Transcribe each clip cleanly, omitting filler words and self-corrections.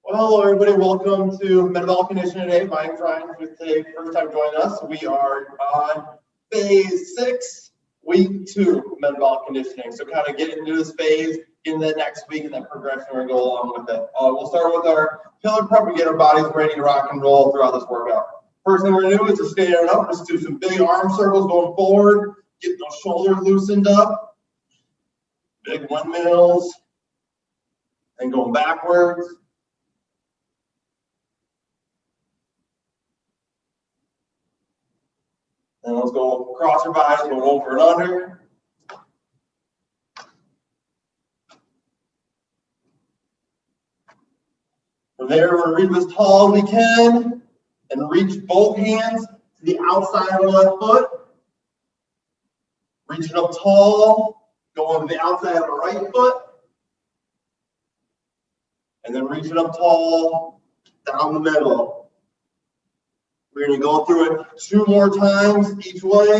Well, hello everybody, welcome to Metabolic Condition today. My name's Ryan. If it's the first time joining us, we are on phase 6, week 2 of metabolic conditioning. So kind of get into this phase in the next week and then progression we're going to go along with it. We'll start with our pillar prep and get our bodies ready to rock and roll throughout this workout. First thing we're going to do is just stand up. Just do some big arm circles going forward. Get those shoulders loosened up. Big windmills. And going backwards. And let's go across your bodies, going over and under. From there, we're going to reach as tall as we can and reach both hands to the outside of the left foot. Reaching up tall, going to the outside of the right foot. And then reaching up tall, down the middle. We're going to go through it 2 more times each way,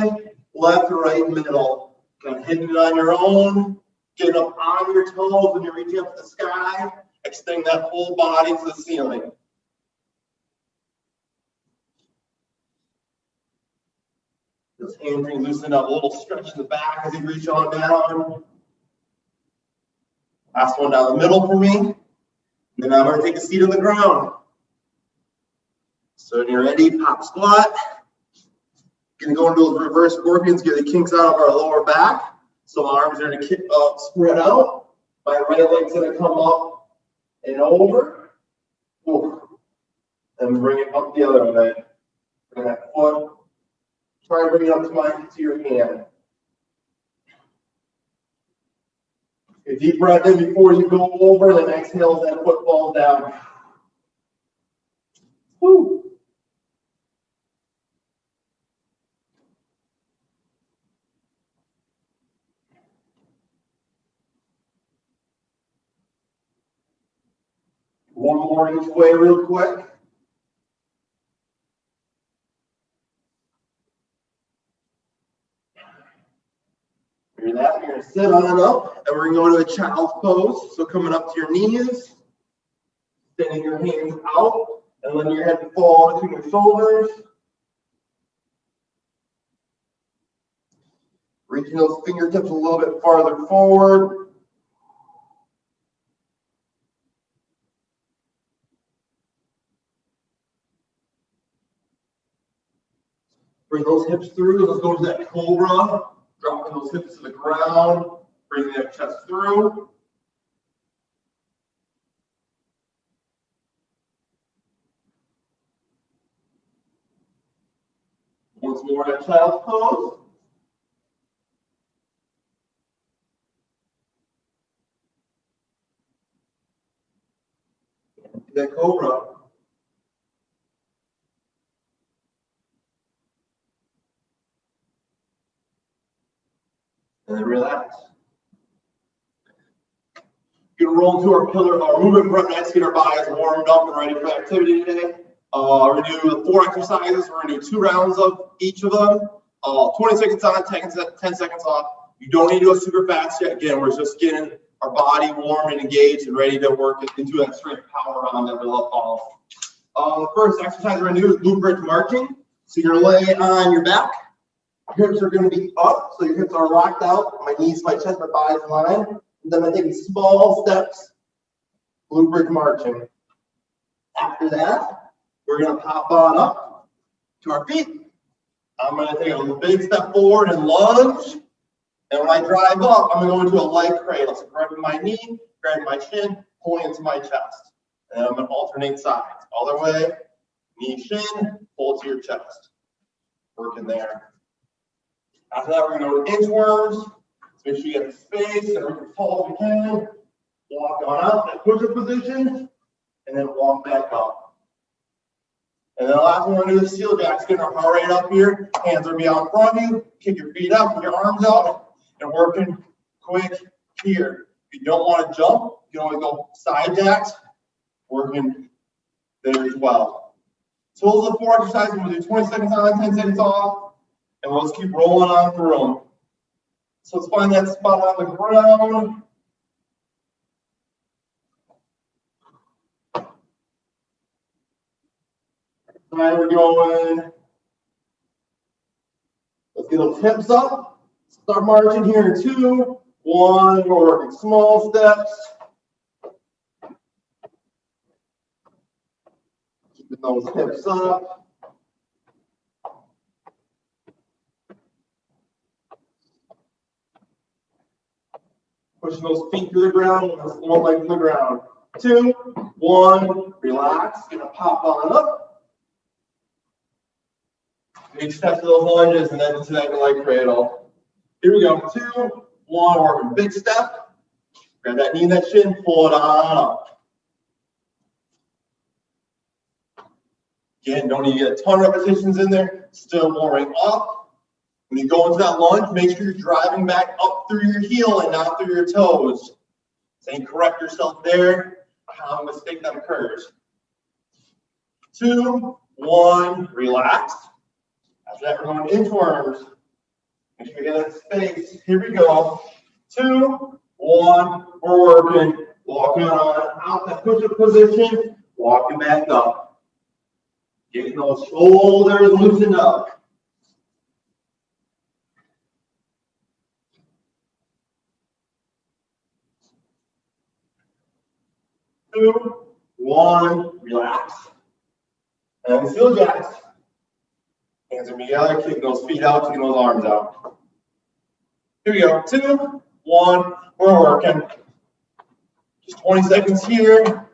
left, right, middle. Kind of hitting it on your own, getting up on your toes when you're reaching up to the sky, extending that whole body to the ceiling. Those hamstrings loosen up, a little stretch in the back as you reach on down. Last one down the middle for me. And then I'm going to take a seat on the ground. So when you're ready, pop squat. Gonna go into those reverse scorpions, get the kinks out of our lower back. So my arms are gonna spread out. My right leg's gonna come up and over. Ooh. And bring it up the other way. Bring that foot. Try and bring it up to your hand. A deep breath in before you go over, then exhale as that foot falls down. Woo. One more each way real quick. Hear that? You're going to sit on up, and we're going to go to a child's pose. So coming up to your knees, extending your hands out, and letting your head fall between your shoulders. Reaching those fingertips a little bit farther forward. Bring those hips through. Let's go to that cobra. Dropping those hips to the ground. Bringing that chest through. Once more, that child's pose. That cobra. And then relax. We're going to roll into our pillar, our movement prep next, get our bodies warmed up and ready for activity today. We're going to do 4 exercises. We're going to do 2 rounds of each of them. 20 seconds on, 10 seconds off. You don't need to go super fast yet. Again, we're just getting our body warm and engaged and ready to work into that strength power round that we love following. The first exercise we're going to do is glute bridge marching. So you're going to lay on your back. Hips are going to be up, so your hips are locked out. My knees, my chest, my body's in line. And then I'm taking small steps, glute bridge marching. After that, we're going to pop on up to our feet. I'm going to take a big step forward and lunge. And when I drive up, I'm going to go into a leg cradle. So grabbing my knee, grabbing my shin, pulling into my chest. And I'm going to alternate sides. Other way, knee, shin, pull to your chest. Working there. After that, we're going to go inchworms. So make sure you get the space and we're as tall as we can. Walk on up, that push-up position, and then walk back up. And then the last one we're going to do is seal jacks. Getting our heart rate up here. Hands are beyond in front of you. Kick your feet up, put your arms out, and working quick here. If you don't want to jump, you can always go side jacks, working there as well. So those are the 4 exercises. We'll do 20 seconds on, 10 seconds off. And we'll just keep rolling on through them. So let's find that spot on the ground. Now we're going. Let's get those hips up. Start marching here in 2, 1. We're working small steps. Keeping those hips up. Pushing those feet to the ground, one leg to the ground. 2, 1, relax. Gonna pop on up. Big step to those lunges and then into that leg cradle. Here we go. 2, 1, working big step. Grab that knee and that shin, pull it on up. Again, don't need to get a ton of repetitions in there. Still warming up. When you go into that lunge, make sure you're driving back up through your heel and not through your toes. So you correct yourself there. How a mistake that occurs. 2, 1, relax. After that, we're going inchworms. Make sure you get that space. Here we go. 2, 1, we're working. Walking on out that push-up position. Walking back up. Getting those shoulders loosened up. 2, 1, relax. And still jacks. Hands are together, kicking those feet out, kicking those arms out. Here we go. 2, 1, we're working. Just 20 seconds here.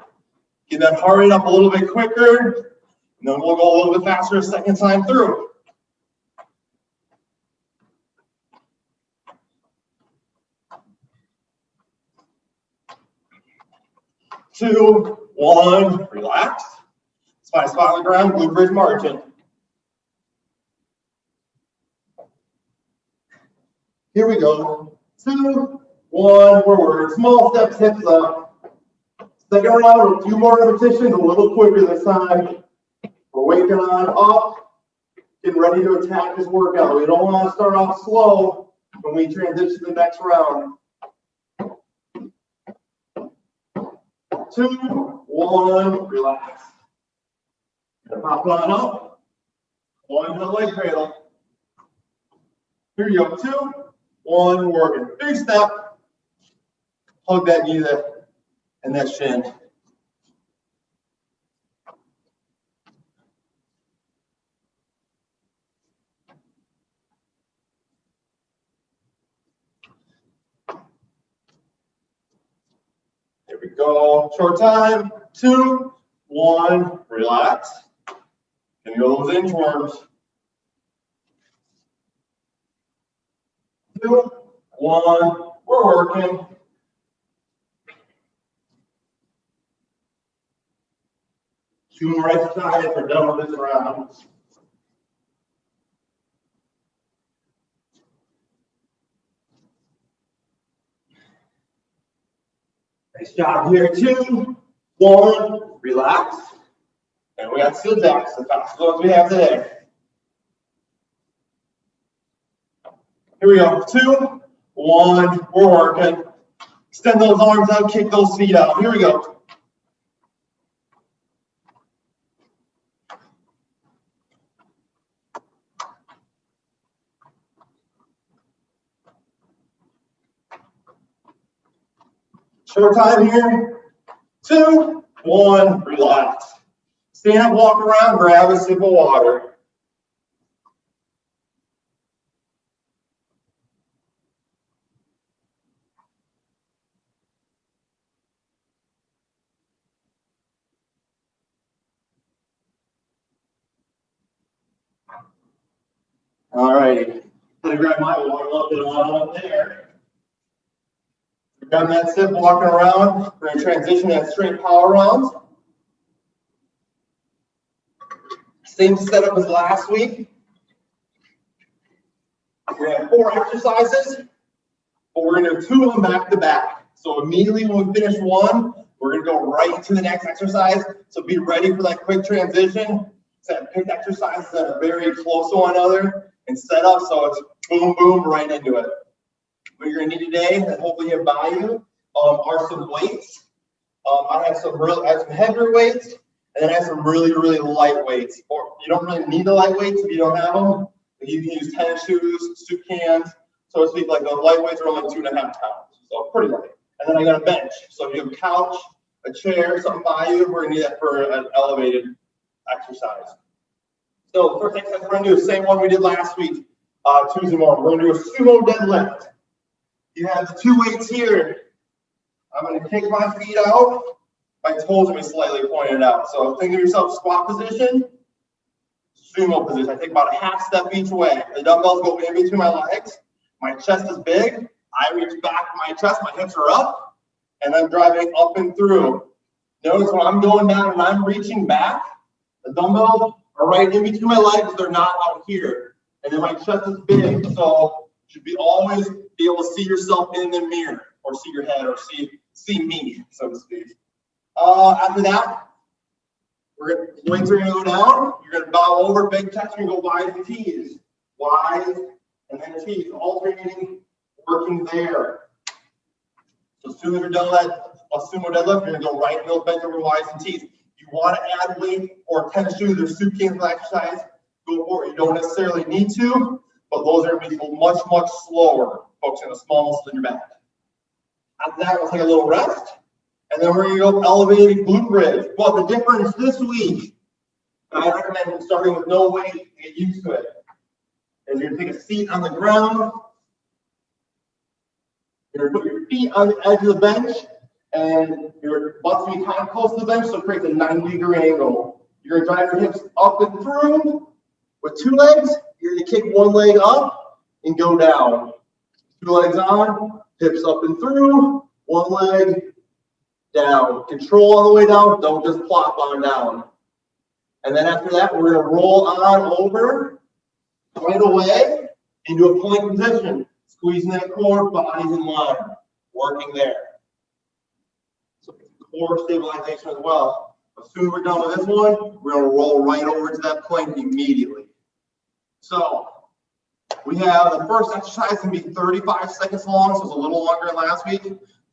Get that heart rate up a little bit quicker. And then we'll go a little bit faster a second time through. Two, 1, relax. Find a spot on the ground, glute bridge marching. Here we go. 2, 1, we're working. Small steps, hips up. Second round, a few more repetitions, a little quicker this time. We're waking on up, getting ready to attack this workout. We don't want to start off slow when we transition to the next round. 2, 1, relax. And pop on up. One to the leg cradle. Here you go. 2, 1, working. Big step. Hug that knee there and that shin. There we go. Short time. 2, 1, relax. And go those inchworms. 2, 1, we're working. Two more exercises, we're done with this round. Nice job here. 2, 1, relax. And we got still jacks, the fastest ones we have today. Here we go. 2, 1, we're working. Extend those arms out, kick those feet out. Here we go. Short time here. 2, 1, relax. Stand up, walk around, grab a sip of water. All righty. Gonna grab my water, a little bit on up there. Grab that sip, walking around. We're gonna transition to straight power rounds. Same setup as last week. We're gonna have 4 exercises, but we're gonna do 2 of them back to back. So immediately when we finish one, we're gonna go right into the next exercise. So be ready for that quick transition. So pick exercises that are very close to one another and set up so it's boom, boom, right into it. What you're gonna need today, and hopefully have value, are some weights. I have some heavier weights, And then I have some really, really light weights. Or you don't really need the light weights if you don't have them. You can use tennis shoes, soup cans, so to speak. Like the light weights are only 2.5 pounds, so pretty light. And then I got a bench. So if you have a couch, a chair, something by you, we're gonna need that for an elevated exercise. So the first exercise we're gonna do is the same one we did last week, Tuesday morning. We're gonna do a sumo deadlift. You have the 2 weights here. I'm gonna kick my feet out. My toes are gonna be slightly pointed out. So think of yourself squat position, sumo position. I take about a half step each way. The dumbbells go in between my legs. My chest is big. I reach back to my chest. My hips are up, and I'm driving up and through. Notice when I'm going down and I'm reaching back, the dumbbells are right in between my legs. They're not out here. And then my chest is big, so you should be always be able to see yourself in the mirror, or see your head, or see me, so to speak. After that, weights are gonna go down. You're gonna bow over, big chest. You're gonna go wide and tees, wide, and then tees, alternating, working there. So as soon as you're done with that, a sumo deadlift, you're gonna go right heel bend over wides and tees. You want to add weight or tennis shoes or soup cans for exercise, go for it. You don't necessarily need to, but those are going to be much, much slower, focusing on the small muscles in your back. After that, we'll take a little rest, and then we're going to go elevated glute bridge. Well, the difference this week, I recommend starting with no weight to get used to it, is you're going to take a seat on the ground. You're going to put your feet on the edge of the bench, and your butt's going to be kind of close to the bench, so it creates a 90-degree angle. You're going to drive your hips up and through. With 2 legs, you're going to kick 1 leg up and go down. 2 legs on, hips up and through, 1 leg down. Control on the way down, don't just plop on down. And then after that, we're going to roll on over, right away, into a plank position. Squeezing that core, body's in line, working there. So core stabilization as well. As soon as we're done with this one, we're going to roll right over to that plank immediately. So we have the first exercise going to be 35 seconds long, so it's a little longer than last week.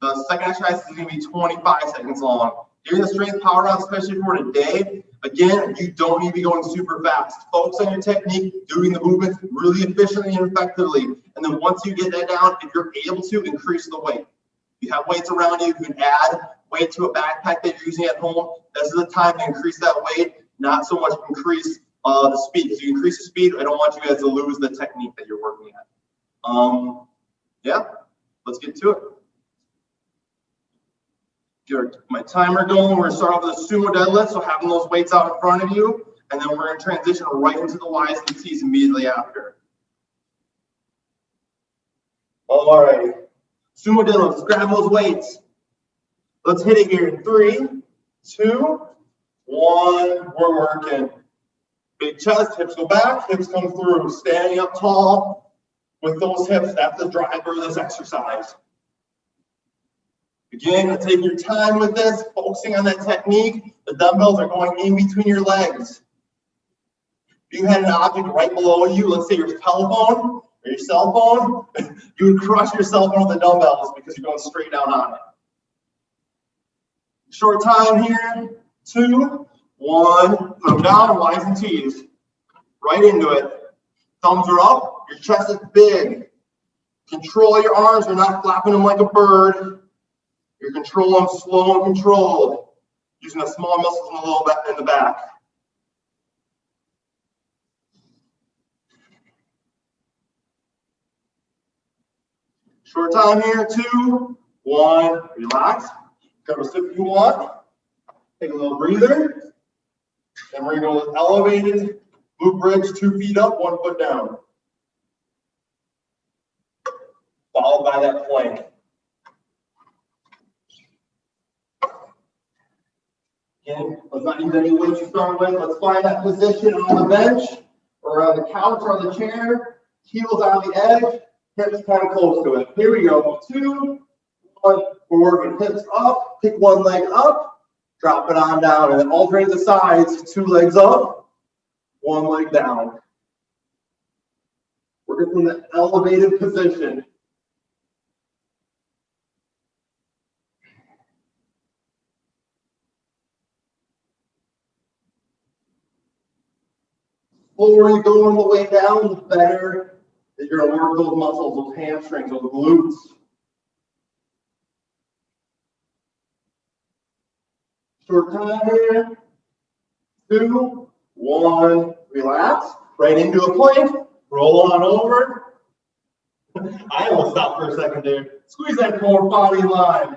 The second exercise is going to be 25 seconds long. During the strength power round, especially for today, again, you don't need to be going super fast. Focus on your technique, doing the movements really efficiently and effectively. And then once you get that down, if you're able to, increase the weight. If you have weights around you, you can add weight to a backpack that you're using at home. This is the time to increase that weight, not so much increase the speed. So you increase the speed, I don't want you guys to lose the technique that you're working at. Yeah, let's get to it. Get my timer going. We're going to start off with a sumo deadlift, so having those weights out in front of you, and then we're going to transition right into the Ys and Ts immediately after. All right, sumo deadlift, let's grab those weights. Let's hit it here in 3, 2, 1, we're working. Big chest, hips go back, hips come through, standing up tall with those hips. That's the driver of this exercise. Again, take your time with this, focusing on that technique. The dumbbells are going in between your legs. If you had an object right below you, let's say your telephone or your cell phone, you would crush your cell phone with the dumbbells because you're going straight down on it. Short time here, 2, 1, put them down, Ys and Ts. Right into it. Thumbs are up, your chest is big. Control your arms, you're not flapping them like a bird. You're controlling them slow and controlled, using the small muscles in the low back in the back. Short time here, 2, 1, relax. Grab a sip if you want. Take a little breather. Then we're going to go with elevated glute bridge, 2 feet up, 1 foot down. Followed by that plank. Again, let's not use any weight to start with. Let's find that position on the bench or on the couch or on the chair. Heels on the edge, hips kind of close to it. Here we go. 2, 1. We're working hips up. Pick 1 leg up. Drop it on down. And then alternate the sides. 2 legs up. 1 leg down. Working from the elevated position. slower you go on the way down, the better that you're going to work those muscles, those hamstrings, those glutes. Short time here. 2, 1, relax. Right into a plank. Roll on over. I almost stopped for a second there. Squeeze that core body in line.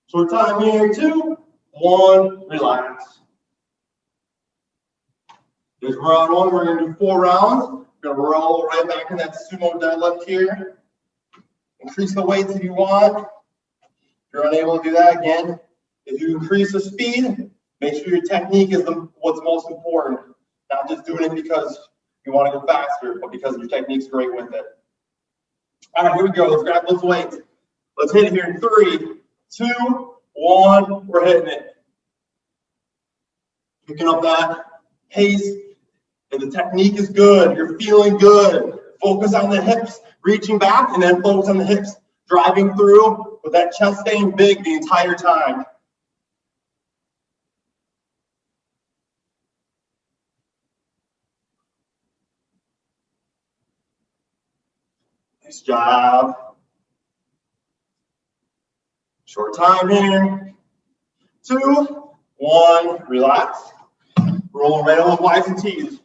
Short time here. 2, 1, relax. There's round 1. We're going to do 4 rounds. We're going to roll right back in that sumo deadlift here. Increase the weights if you want. If you're unable to do that, again, if you increase the speed, make sure your technique is what's most important. Not just doing it because you want to go faster, but because your technique's great with it. All right, here we go. Let's grab those weights. Let's hit it here in 3, 2, 1. We're hitting it. Picking up that pace. If the technique is good, you're feeling good. Focus on the hips, reaching back, and then focus on the hips, driving through with that chest staying big the entire time. Nice job. Short time here. 2, 1, relax. Rolling right on those Y's and T's.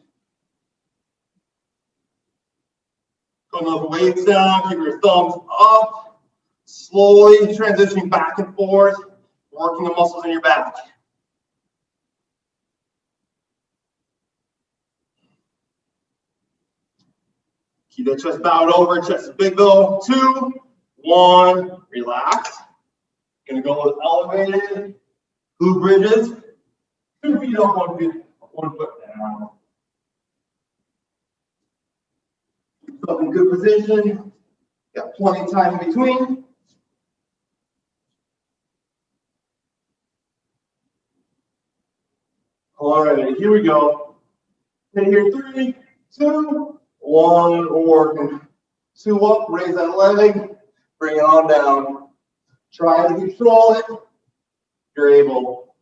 Putting those weights down, keep your thumbs up. Slowly transitioning back and forth, working the muscles in your back. Keep that chest bowed over, chest is big though. 2, 1, relax. Gonna go with elevated glute bridges. 2 feet up, 1 foot down. Keep yourself in good position. Got plenty of time in between. All right, here we go. Okay, here, 3, 2, 1. We're working 2 up, raise that leg, bring it on down. Try to control it if you're able.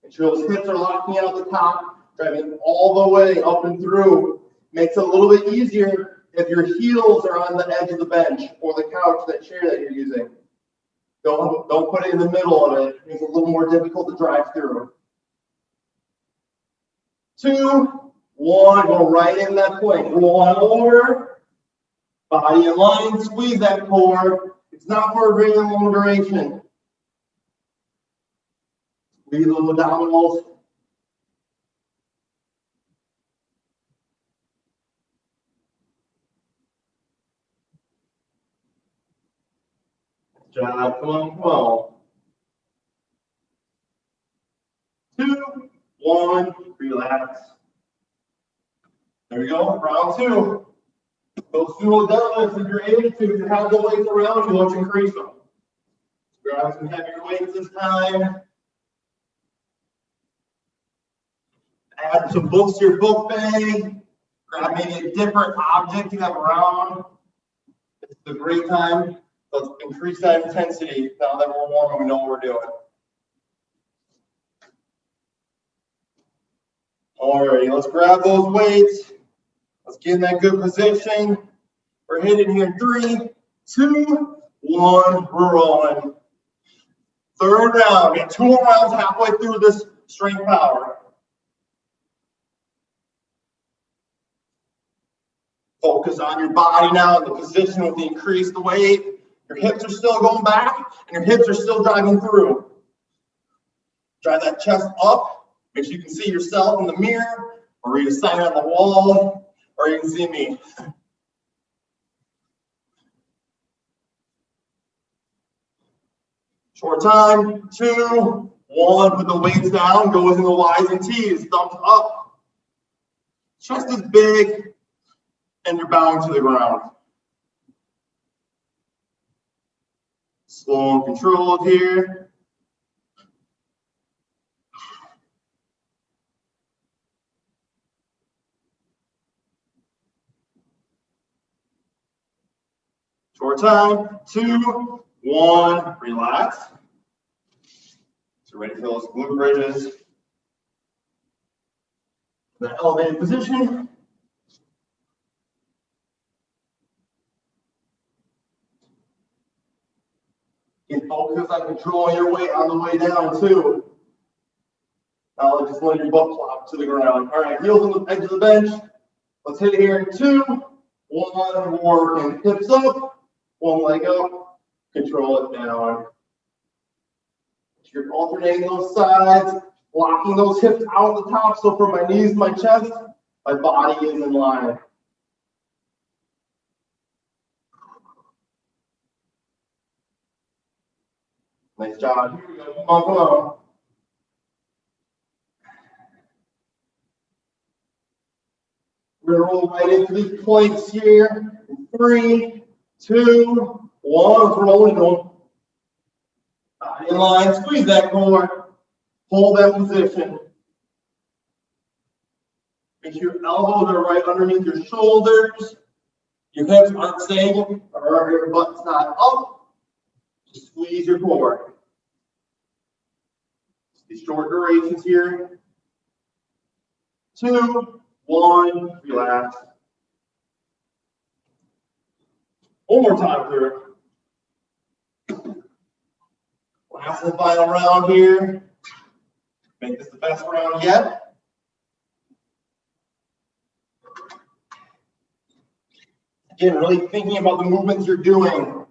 Make sure those hips are locking out the top, driving all the way up and through. Makes it a little bit easier if your heels are on the edge of the bench or the couch, that chair that you're using. Don't put it in the middle of it. It's a little more difficult to drive through. 2, 1, go right in that plank. Roll on over, body in line, squeeze that core. It's not for a very long duration. Squeeze those abdominals. Good job, come on, come on. 2, 1, relax. There we go, round 2. Those sumo deadlifts, if you're able to, if you have the weights around you, let's increase them. Grab some heavier weights this time. Add some books to your book bag. Grab maybe a different object you have around. It's a great time. Let's increase that intensity now that we're warm and we know what we're doing. Alrighty, let's grab those weights. Let's get in that good position. We're hitting here in 3, 2, 1. We're rolling. Third round. We got 2 more rounds halfway through this strength power. Focus on your body now in the position with the increased weight. Your hips are still going back and your hips are still driving through. Drive that chest up. Make sure you can see yourself in the mirror, or you sign on the wall, or you can see me. Short time, 2, 1. Put the weights down. Goes in the Y's and T's. Thumbs up. Chest is big, and you're bowing to the ground. Slow and controlled here. Short time, 2, 1, relax. So ready for those glute bridges. The elevated position. Get focused on controlling your weight on the way down too. Now just let your butt plop to the ground. All right, heels on the edge of the bench. Let's hit it here in 2, 1, working hips up, one leg up, control it down. You're alternating those sides, locking those hips out at the top. So from my knees to my chest, my body is in line. Nice job. Here we go. Come on, come on. We're going to roll right into these planks here. 3, 2, 1. Let's roll into them. In line. Squeeze that core. Hold that position. Make sure your elbows are right underneath your shoulders. Your hips aren't stable, or your butt's not up. Just squeeze your core. These short durations here. 2, 1, relax. One more time through. Last and final round here. Make this the best round yet. Again, really thinking about the movements you're doing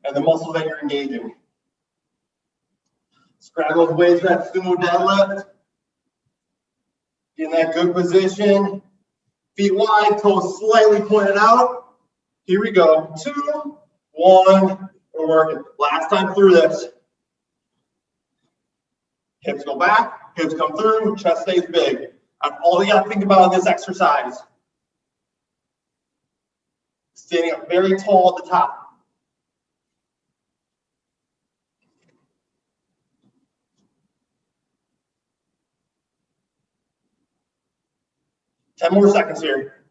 and the muscles that you're engaging. Grab those weights for that sumo deadlift. Get in that good position. Feet wide, toes slightly pointed out. Here we go. 2, 1. We're working. Last time through this. Hips go back, hips come through, chest stays big. That's all you got to think about in this exercise. Standing up very tall at the top. Ten more seconds here.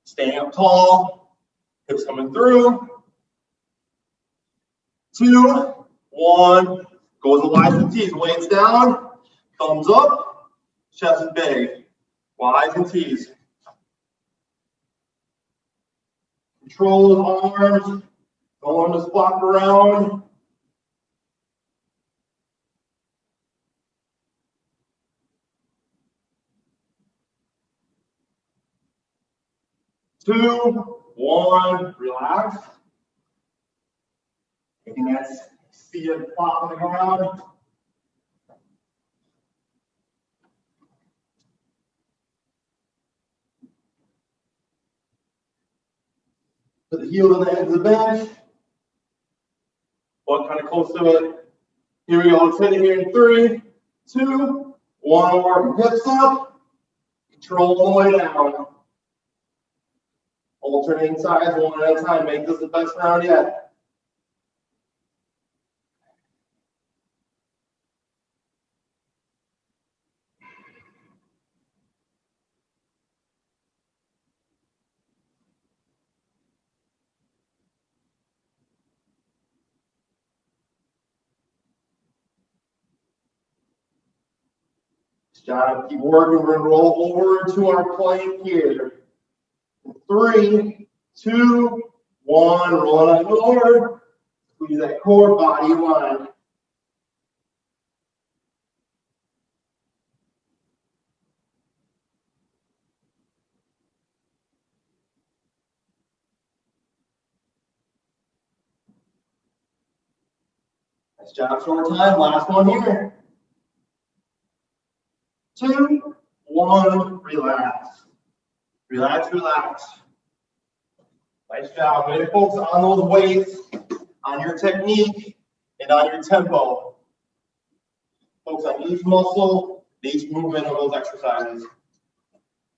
Standing up tall, hips coming through. 2, 1. Goes the Y's and T's. Weights down, thumbs up, chest is big. Y's and T's. Control those arms. Don't want to flop around. Two, 1, relax. Taking that seated flop on the ground. Put the heel on the edge of the bench. Butt kind of close to it. Here we go. Let's hit it here in 3, 2, 1. Work hips up. Control the way down. Alternating sides one at a time. Make this the best round yet. Job, keep working. We're going to roll over to our plank here. 3, 2, 1. Roll it over. Squeeze that core, body in line. Nice job, short time. Last one here. 2, 1, relax. Relax, relax. Nice job. Way to focus on those weights, on your technique, and on your tempo. Focus on each muscle, each movement of those exercises.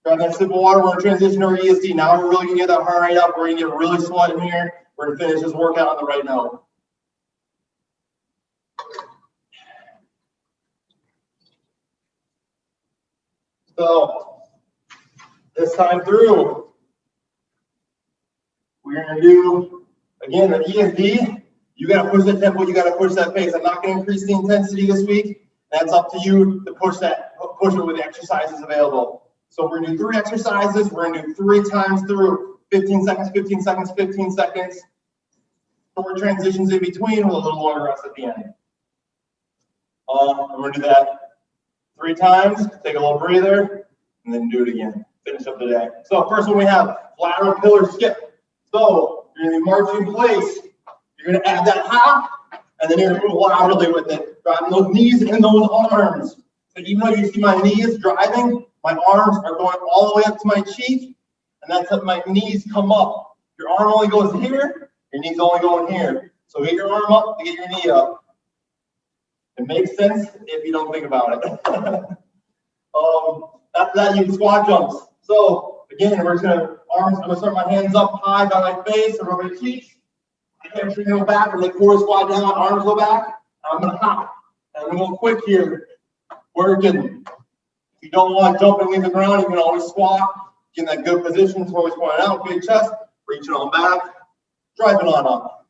Grab that sip of water. We're going to transition to our ESD. Now we're really going to get that heart rate up. We're going to get really sweating here. we're gonna finish this workout on the right note. So this time through, we're gonna do, again, the ESD. You gotta push that tempo, you gotta push that pace. I'm not gonna increase the intensity this week. That's up to you to push it with the exercises available. So we're gonna do 3 exercises. We're gonna do 3 times through, 15 seconds, 15 seconds, 15 seconds. 4 transitions in between with a little longer rest at the end. I'm gonna do that 3 times, take a little breather, and then do it again. Finish up the day. So first one we have lateral pillar skip. So you're gonna be marching in place. You're gonna add that hop, and then you're gonna move laterally with it, driving those knees and those arms. So even though you see my knees driving, my arms are going all the way up to my cheek, and that's how my knees come up. Your arm only goes here, your knee's only going here. So get your arm up to get your knee up. It makes sense if you don't think about it. After that, you do squat jumps. So again, we're just gonna I'm gonna start my hands up high by my face and over my cheeks. My hamstring go back, and like core squat down, arms go back. I'm gonna hop. And I'm gonna go quick here. Working. If you don't want to jump and leave the ground, you can always squat. Get in that good position, so always pointing out, big chest, reaching on back, driving on up.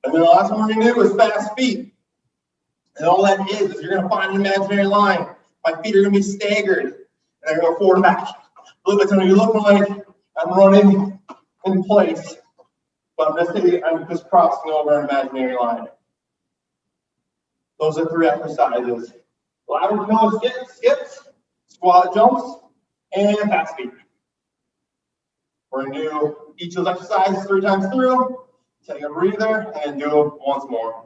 And then the last one we're gonna do is fast feet. And all that is you're gonna find an imaginary line. My feet are gonna be staggered, and they're gonna go forward and back. A little bit gonna be looking like I'm running in place, but I'm just crossing over an imaginary line. Those are 3 exercises: lateral pillar skips, squat jumps, and fast feet. We're gonna do each of those exercises 3 times through. Take a breather and do it once more.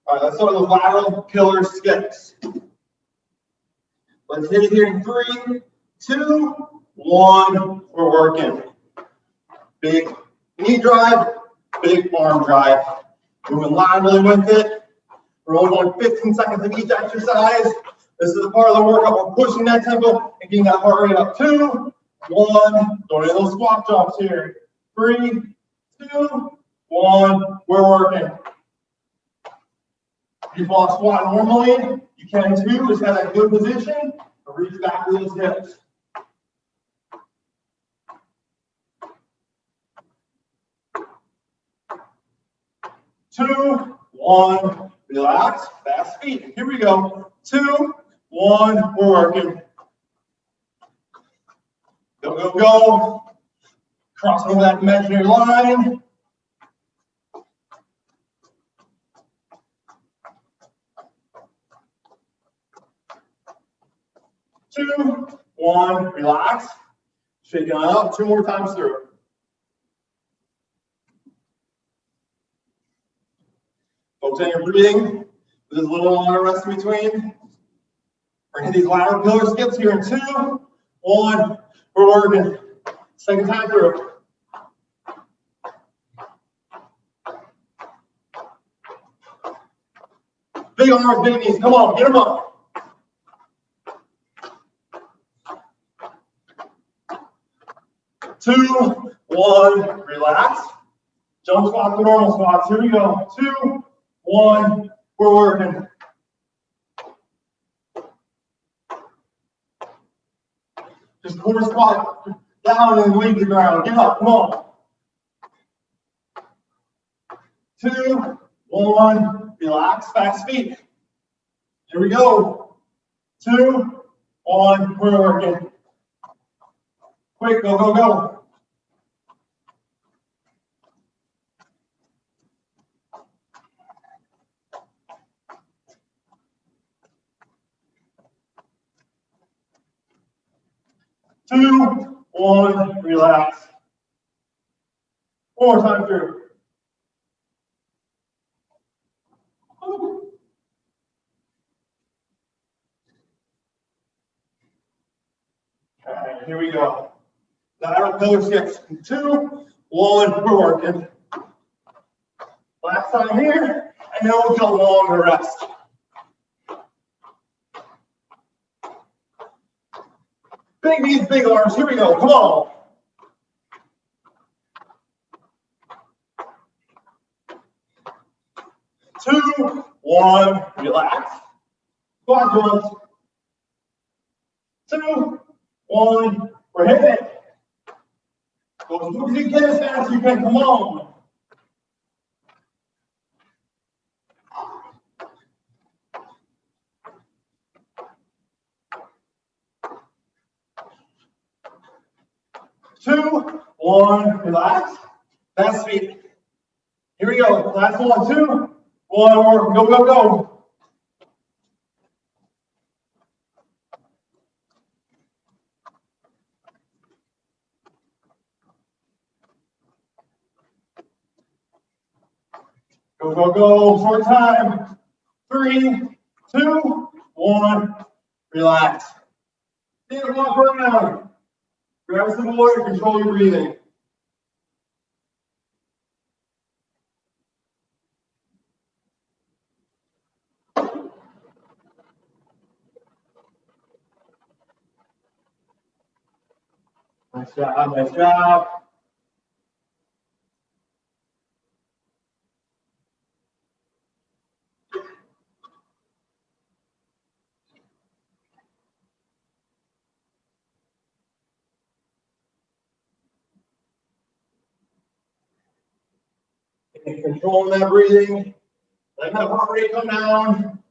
All right, let's start with those lateral pillar skips. Let's hit it here in 3, 2, 1. We're working. Big knee drive, big arm drive. Moving laterally with it. We're only going 15 seconds of each exercise. This is the part of the workout we're pushing that tempo and getting that heart rate up. 2, 1. Going into those squat jumps here. 3, 2, 1. We're working. If you fall squat normally, you can too. Just have that good position and reach back to those hips. 2, 1. Relax. Fast feet. Here we go. 2, 1. We're working. Go, go, go. Cross over that imaginary line. Two, 1, relax. Shaking on up. 2 more times through. Focus on your breathing. There's a little longer rest in between. We're going to hit these lateral pillar skips here in 2, 1. We're working. Second time through. Big arms, big knees. Come on, get them up. 2, 1, relax. Jump squats to normal squats. Here we go. 2, 1, we're working. Just core squat down and leave the ground. Get up, come on. 2, 1, relax, fast feet. Here we go. 2, 1, we're working. Quick, go, go, go. Two, 1, relax. One more time through. Okay, here we go. Lateral pillar skips. 2, 1, we're working. Last time here, and then we'll go longer rest. Big knees, big arms. Here we go. Come on. 1, relax. Squat jumps. 2, 1, we're hitting it. Go as quick as you can, as fast as you can, come on. Two, 1, relax. Fast feet. Here we go. Last 1, 2, 1 more. Go, go, go. Go, go, go. Short time. 3, 2, 1. Relax. Stand and walk around. Grab some water. Control your breathing. Nice job, nice job. And controlling that breathing. Let that heart rate come down.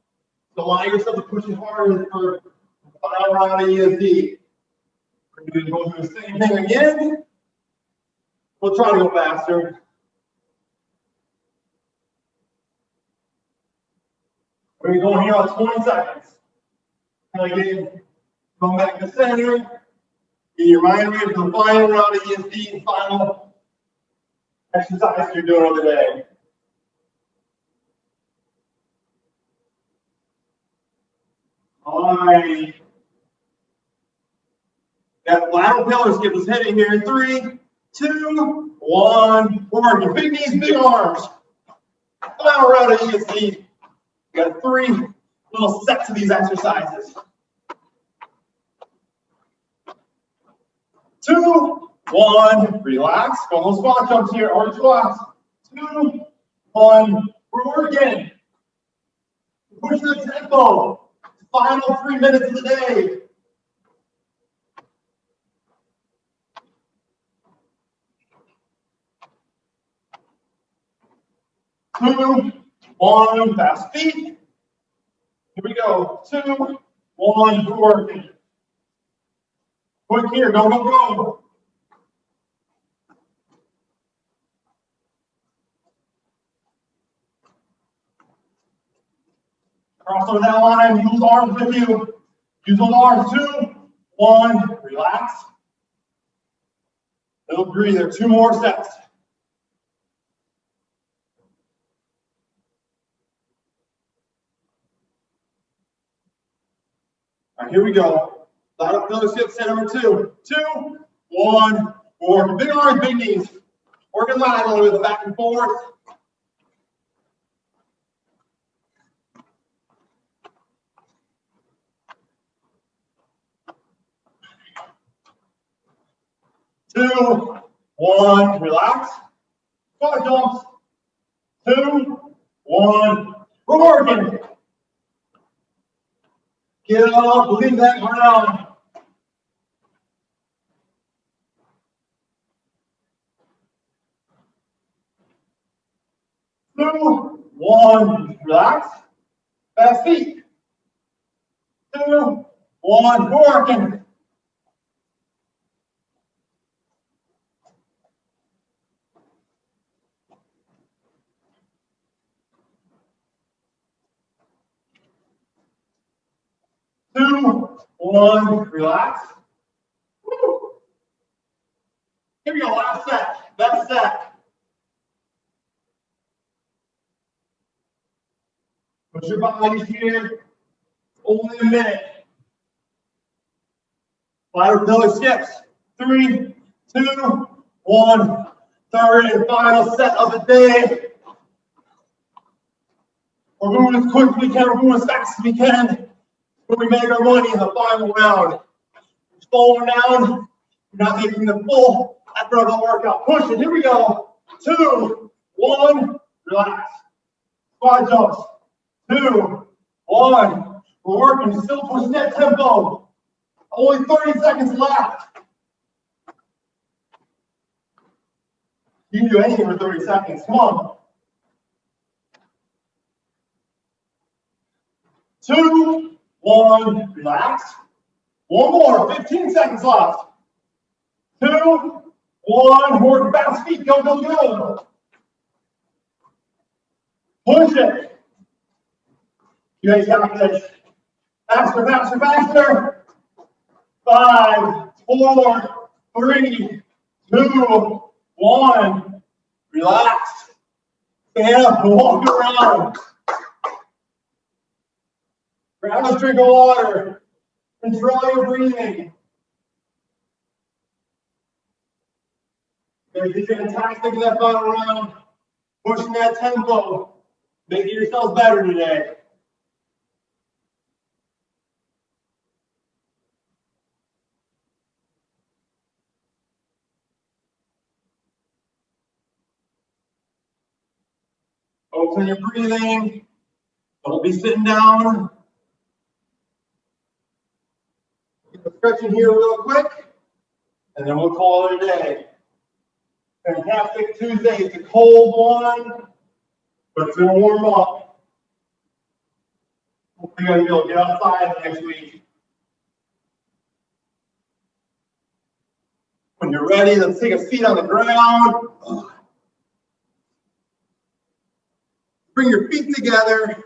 So allow yourself to push it harder for the final round of ESD. We're going to go through the same thing again. We'll try to go faster. We're going here on 20 seconds. Again, come back to center. Get your mind ready for the final round of ESD and final exercise you're doing of the day. All right. That lateral pillar skip is heading here in 3, 2, 1. We're working big knees, big arms. Final round of ESD. We got 3 little sets of these exercises. 2, 1. Relax. Go on squat jumps here, or squats. 2, 1. We're working. Push the tempo. Final 3 minutes of the day. 2, 1, fast feet. Here we go. 2, 1, we're working. Quick here, go, go, go. Cross over that line, use arms with you. Use those arms. 2, 1, relax. Little breather, 2 more sets. All right, here we go. Lateral pillar skip set number 2. 2, 1, working big arms, big knees. Working laterally with the back and forth. Two, 1, relax. Squat jumps. 2, 1, we're working. Get up, lean that ground. Two, 1, relax. Fast feet. 2, 1, we're working. Two, 1, relax. Woo. Here we go, last set, best set. Push your body here, only a minute. Lateral pillar skips, 3, 2, 1, third and final set of the day. We're moving as quick as we can, we're moving as fast as we can. When we make our money in the final round. Slowing down, you're not making the full effort of the workout. Push it, here we go. 2, 1, relax. Squat jumps. 2, 1. We're working, still pushing that tempo. Only 30 seconds left. You can do anything for 30 seconds. Come on. 2, 1. Relax. One more. 15 seconds left. 2, 1. Work bounce feet. Go, go, go. Push it. You guys got this. Faster, faster, faster. 5, 4, 3, 2, 1. Relax. Stand up and walk around. Grab a drink of water. Control your breathing. You guys did fantastic in that final round. Pushing that tempo. Making yourselves better today. Focus on your breathing. Don't be sitting down. Get the stretching here real quick, and then we'll call it a day. Fantastic Tuesday. It's a cold one, but it's going to warm up. Hopefully, you're going to be able to get outside next week. When you're ready, let's take a seat on the ground. Bring your feet together.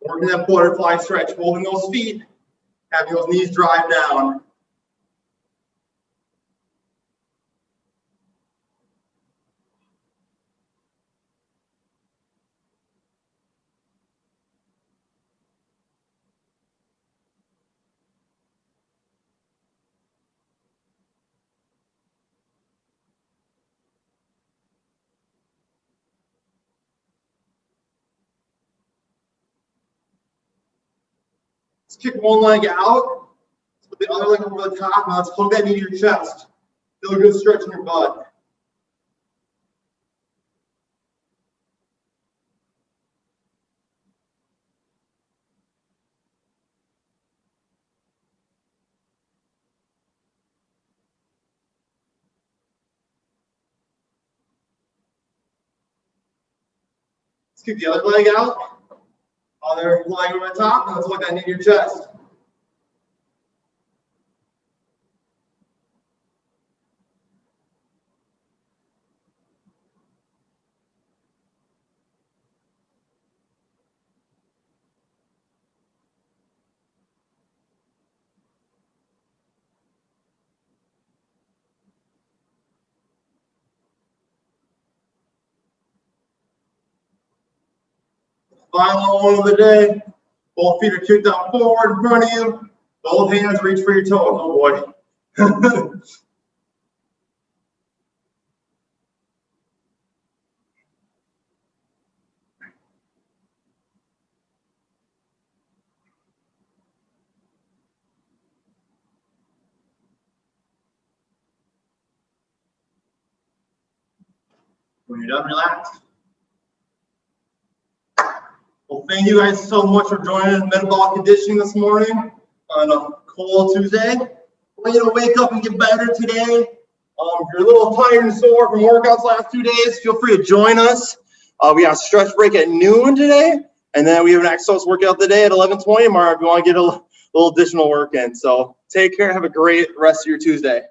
Working that butterfly stretch, holding those feet, having those knees drive down. Let's kick one leg out. Let's put the other leg over the top. Now let's plug that knee to your chest. Feel a good stretch in your butt. Let's kick the other leg out. Other leg over the top. Now let's plug that knee to your chest. Final one of the day. Both feet are kicked out forward in front of you. Both hands reach for your toes. Oh boy. When you're done, relax. Well, thank you guys so much for joining Metabolic Conditioning this morning on a cold Tuesday. We're going to wake up and get better today. If you're a little tired and sore from workouts last 2 days, feel free to join us. We have a stretch break at noon today, and then we have an exercise workout today at 11:20 tomorrow if you want to get a little additional work in. So take care. Have a great rest of your Tuesday.